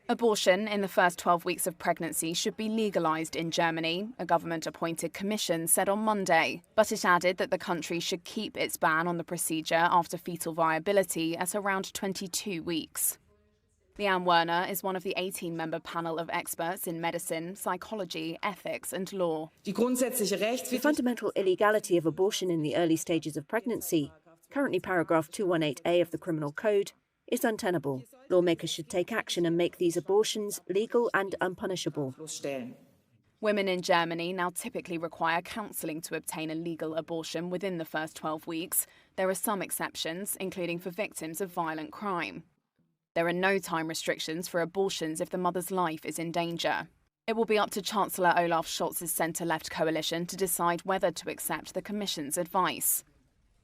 Abortion in the first 12 weeks of pregnancy should be legalized in Germany, a government-appointed commission said on Monday. But it added that the country should keep its ban on the procedure after fetal viability at around 22 weeks. Leanne Werner is one of the 18-member panel of experts in medicine, psychology, ethics and law. The fundamental illegality of abortion in the early stages of pregnancy, currently paragraph 218A of the Criminal Code, is untenable. Lawmakers should take action and make these abortions legal and unpunishable. Women in Germany now typically require counselling to obtain a legal abortion within the first 12 weeks. There are some exceptions, including for victims of violent crime. There are no time restrictions for abortions if the mother's life is in danger. It will be up to Chancellor Olaf Scholz's centre-left coalition to decide whether to accept the Commission's advice.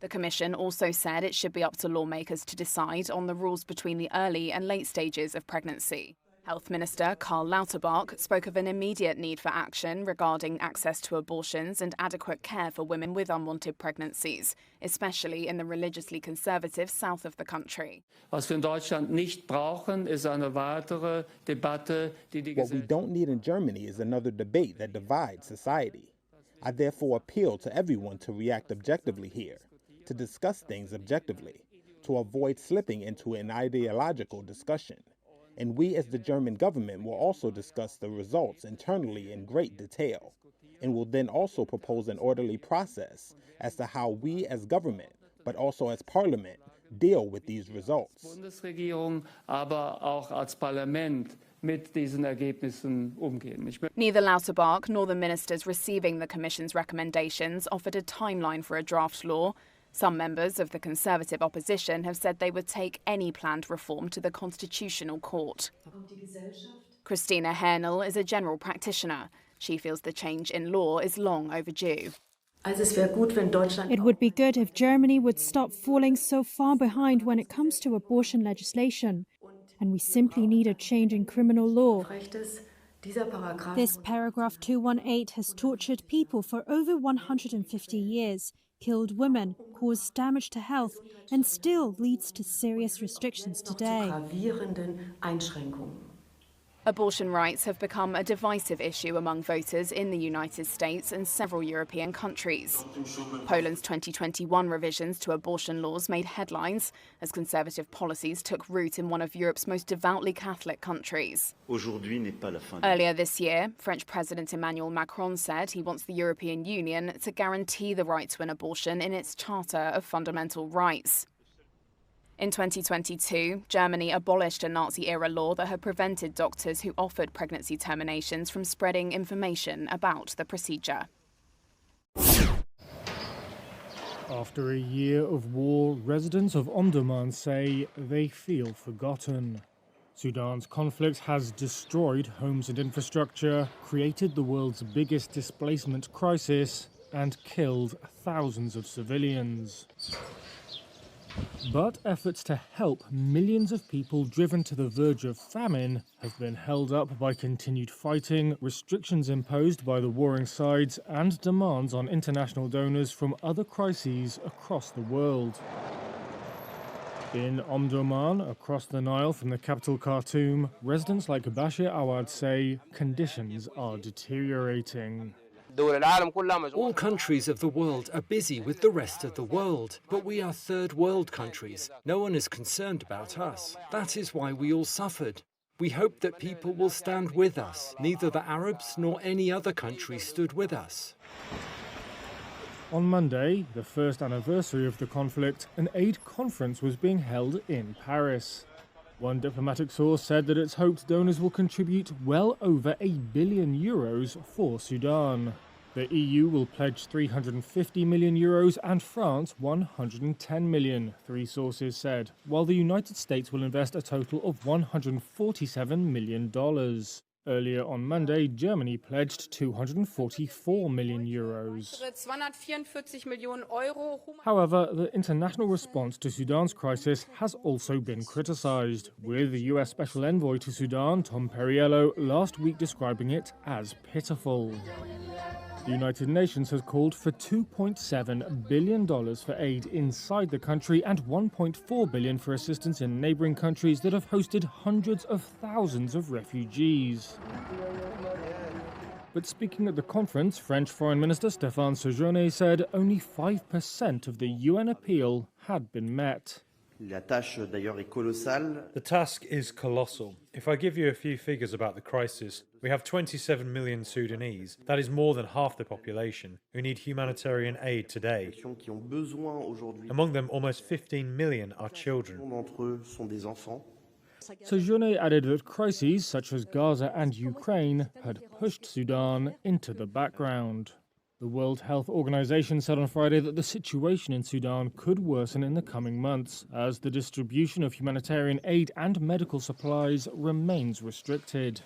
The Commission also said it should be up to lawmakers to decide on the rules between the early and late stages of pregnancy. Health Minister Karl Lauterbach spoke of an immediate need for action regarding access to abortions and adequate care for women with unwanted pregnancies, especially in the religiously conservative south of the country. What we don't need in Germany is another debate that divides society. I therefore appeal to everyone to react objectively here, to discuss things objectively, to avoid slipping into an ideological discussion. And we as the German government will also discuss the results internally in great detail, and will then also propose an orderly process as to how we as government, but also as parliament, deal with these results. Bundesregierung, aber auch als Parlament mit diesen Ergebnissen umgehen. Neither Lauterbach nor the ministers receiving the Commission's recommendations offered a timeline for a draft law. Some members of the Conservative opposition have said they would take any planned reform to the Constitutional Court. Christina Hernel is a general practitioner. She feels the change in law is long overdue. It would be good if Germany would stop falling so far behind when it comes to abortion legislation. And we simply need a change in criminal law. This paragraph 218 has tortured people for over 150 years, killed women, caused damage to health, and still leads to serious restrictions today. Abortion rights have become a divisive issue among voters in the United States and several European countries. Poland's 2021 revisions to abortion laws made headlines as conservative policies took root in one of Europe's most devoutly Catholic countries. Earlier this year, French President Emmanuel Macron said he wants the European Union to guarantee the right to an abortion in its Charter of Fundamental Rights. In 2022, Germany abolished a Nazi-era law that had prevented doctors who offered pregnancy terminations from spreading information about the procedure. After a year of war, residents of Omdurman say they feel forgotten. Sudan's conflict has destroyed homes and infrastructure, created the world's biggest displacement crisis, and killed thousands of civilians. But efforts to help millions of people driven to the verge of famine have been held up by continued fighting, restrictions imposed by the warring sides, and demands on international donors from other crises across the world. In Omdurman, across the Nile from the capital Khartoum, residents like Bashir Awad say conditions are deteriorating. All countries of the world are busy with the rest of the world, but we are third world countries. No one is concerned about us. That is why we all suffered. We hope that people will stand with us. Neither the Arabs nor any other country stood with us. On Monday, the first anniversary of the conflict, an aid conference was being held in Paris. One diplomatic source said that it's hoped donors will contribute well over €1 billion for Sudan. The EU will pledge €350 million and France €110 million, three sources said, while the United States will invest a total of $147 million. Earlier on Monday, Germany pledged €244 million. However, the international response to Sudan's crisis has also been criticized, with the US Special Envoy to Sudan, Tom Perriello, last week describing it as pitiful. The United Nations has called for $2.7 billion for aid inside the country and $1.4 billion for assistance in neighbouring countries that have hosted hundreds of thousands of refugees. But speaking at the conference, French Foreign Minister Stéphane Séjourné said only 5% of the UN appeal had been met. The task is colossal. If I give you a few figures about the crisis, we have 27 million Sudanese, that is more than half the population, who need humanitarian aid today. Among them, almost 15 million are children. Séjourné added that crises such as Gaza and Ukraine had pushed Sudan into the background. The World Health Organization said on Friday that the situation in Sudan could worsen in the coming months as the distribution of humanitarian aid and medical supplies remains restricted.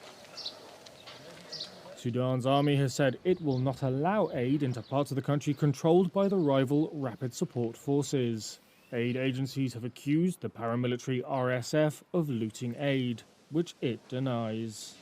Sudan's army has said it will not allow aid into parts of the country controlled by the rival Rapid Support Forces. Aid agencies have accused the paramilitary RSF of looting aid, which it denies.